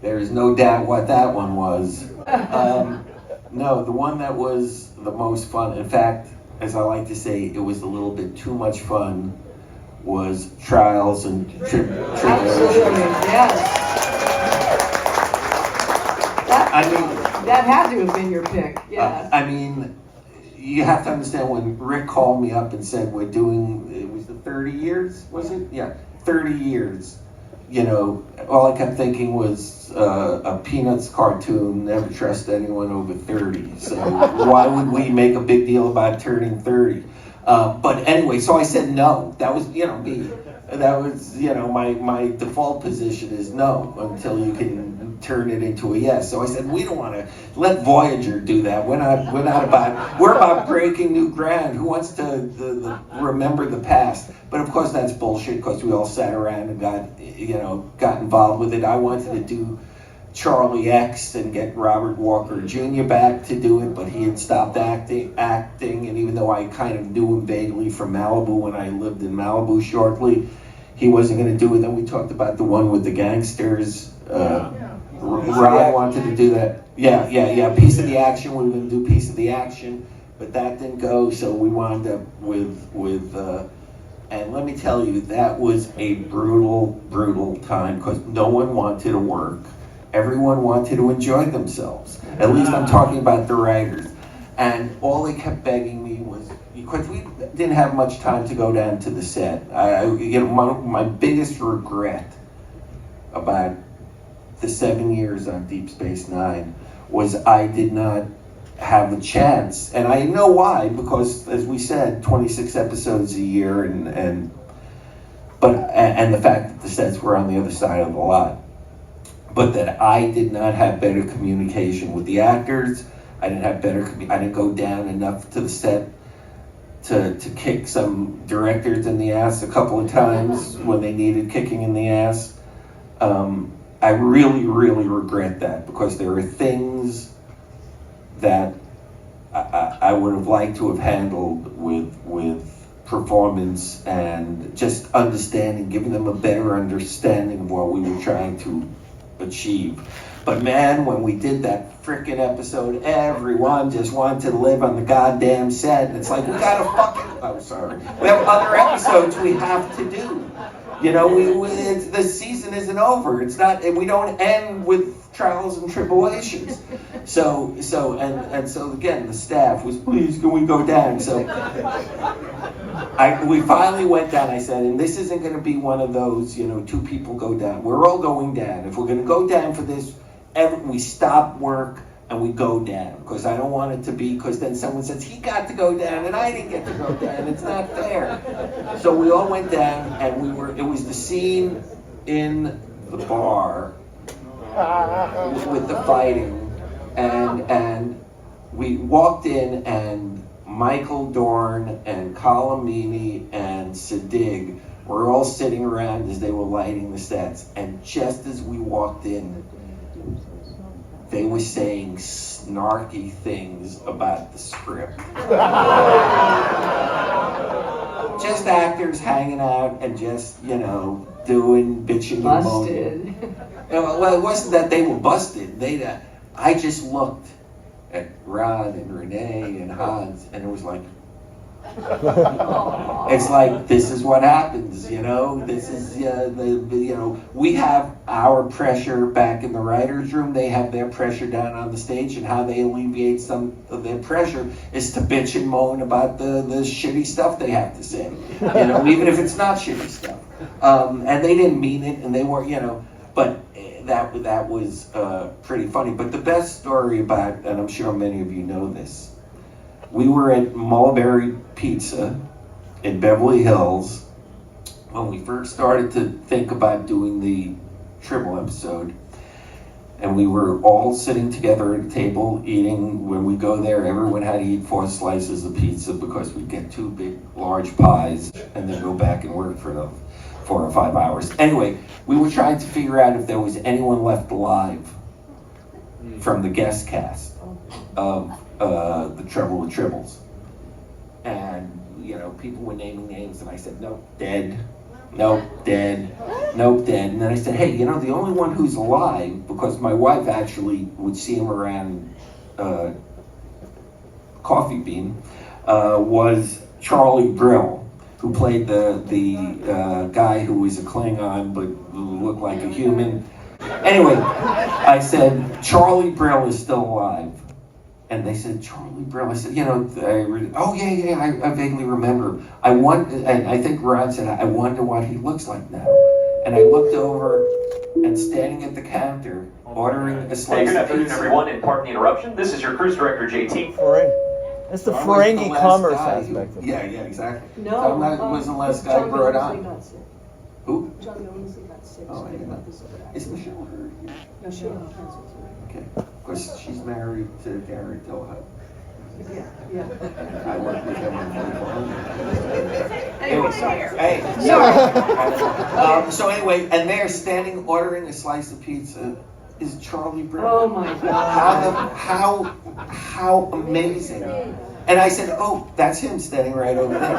There's no doubt what that one was. No, the one that was the most fun, in fact, as I like to say, it was a little bit too much fun, was Trials and Tribble-ations. Absolutely, yes. That had to have been your pick, yeah. I mean, you have to understand when Rick called me up and said we're doing, it was the 30 years, was it? Yeah, 30 years. You know, all I kept thinking was a Peanuts cartoon, never trust anyone over 30. So why would we make a big deal about turning 30? But anyway, so I said no. That was, you know, me. That was, you know, my default position is no until you can turn it into a yes. So I said, we don't want to let Voyager do that. We're about breaking new ground. Who wants to remember the past? But of course that's bullshit because we all sat around and got involved with it. I wanted to do Charlie X and get Robert Walker Jr. back to do it, but he had stopped acting, and even though I kind of knew him vaguely from Malibu when I lived in Malibu shortly, he wasn't going to do it. Then we talked about the one with the gangsters. Rod wanted to do that. Yeah. Piece of the Action. We were going to do Piece of the Action, but that didn't go, so we wound up with and let me tell you, that was a brutal time because no one wanted to work. Everyone wanted to enjoy themselves. At least I'm talking about the writers. And all they kept begging me was, because we didn't have much time to go down to the set. My biggest regret about the 7 years on Deep Space Nine was I did not have a chance. And I know why, because as we said, 26 episodes a year and the fact that the sets were on the other side of the lot. But that I did not have better communication with the actors. I didn't go down enough to the set to kick some directors in the ass a couple of times when they needed kicking in the ass. I really regret that because there are things that I would have liked to have handled with performance and just understanding, giving them a better understanding of what we were trying to achieve. But man, when we did that frickin' episode, everyone just wanted to live on the goddamn set. And it's like, we gotta we have other episodes we have to do. You know, the season isn't over. It's not, we don't end with Trials and Tribble-ations. So again, the staff was, please, can we go down? So we finally went down. I said, and this isn't going to be one of those, two people go down. We're all going down. If we're going to go down for this, we stop work and we go down. Because I don't want it to be, because then someone says, he got to go down and I didn't get to go down. It's not fair. So we all went down and it was the scene in the bar with the fighting, and we walked in and Michael Dorn and Colomini and Sadig were all sitting around as they were lighting the sets, and just as we walked in, they were saying snarky things about the script. Just actors hanging out and just, doing bitching and moaning. Well, it wasn't that they were busted. I just looked at Rod and Renee and Hans, and it was like, it's like, this is what happens, This is, we have our pressure back in the writer's room. They have their pressure down on the stage, and how they alleviate some of their pressure is to bitch and moan about the shitty stuff they have to say, even if it's not shitty stuff. And they didn't mean it, and they were, but that was pretty funny. But the best story about, and I'm sure many of you know this, we were at Mulberry Pizza in Beverly Hills when we first started to think about doing the Tribble episode. And we were all sitting together at a table eating. When we go there, everyone had to eat 4 slices of pizza because we'd get 2 big, large pies and then go back and work for another 4 or 5 hours. Anyway, we were trying to figure out if there was anyone left alive from the guest cast of the Trouble with Tribbles. And, people were naming names, and I said, no, dead. Nope, dead. Nope, dead. And then I said, hey, you know, the only one who's alive, because my wife actually would see him around Coffee Bean, was Charlie Brill, who played the guy who was a Klingon but looked like a human. Anyway, I said, Charlie Brill is still alive. And they said, Charlie Brill. I said, you know, oh yeah, I vaguely remember. And I think Rod said, I wonder what he looks like now. And I looked over, and standing at the counter, ordering a slice Hey, good of afternoon, pizza. everyone, and pardon the interruption. This is your cruise director, JT. That's the I was the Ferengi last commerce guy aspect of it. Yeah, exactly. No, So I'm not, wasn't the last guy John brought Billingsley on. got sick. Who? John Billingsley got sick. Oh, so I they didn't got know. this over. Is Michelle here? No, she got canceled too. Okay. Of course, she's married to Gary Tillhut. Yeah. I worked with him on Playboy. Anyway, sorry. Hey, sorry. So anyway, and there, standing ordering a slice of pizza, is Charlie Brill. Oh my God. How amazing. And I said, oh, that's him standing right over there.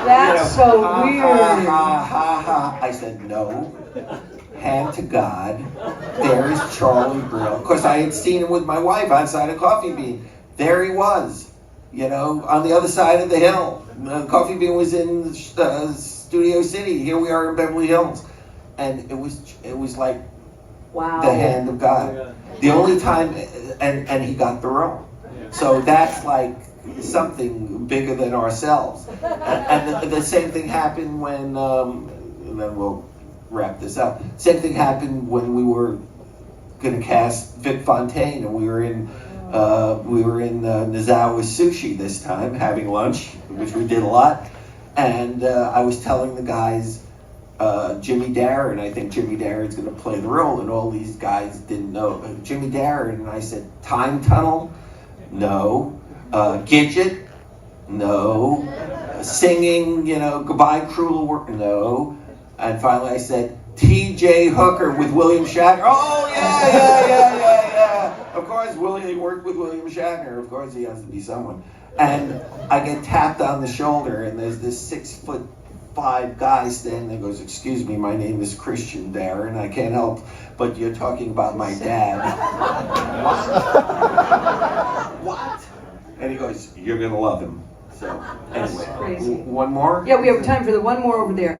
That's so weird. I said, no. Hand to God, there is Charlie Brill. Of course, I had seen him with my wife outside of Coffee Bean. There he was, you know, on the other side of the hill. Coffee Bean was in Studio City. Here we are in Beverly Hills. And it was like Wow. the hand of God. The only time, and he got the role. So that's like something bigger than ourselves. And the same thing happened when, and then we'll wrap this up. Same thing happened when we were going to cast Vic Fontaine, and we were in Nozawa Sushi this time, having lunch, which we did a lot. And I was telling the guys, Jimmy Darren, I think Jimmy Darren's going to play the role, and all these guys didn't know. Jimmy Darren, and I said, Time Tunnel? No. Gidget? No. Singing, you know, Goodbye Cruel World? No. And finally I said, T.J. Hooker with William Shatner. Oh, yeah. Of course, Willie worked with William Shatner. Of course, he has to be someone. And I get tapped on the shoulder, and there's this 6'5" guy standing there, goes, excuse me, my name is Christian Darren. I can't help, but you're talking about my dad. What? And he goes, you're going to love him. So, anyway, Crazy. one more? Yeah, we have time for the one more over there.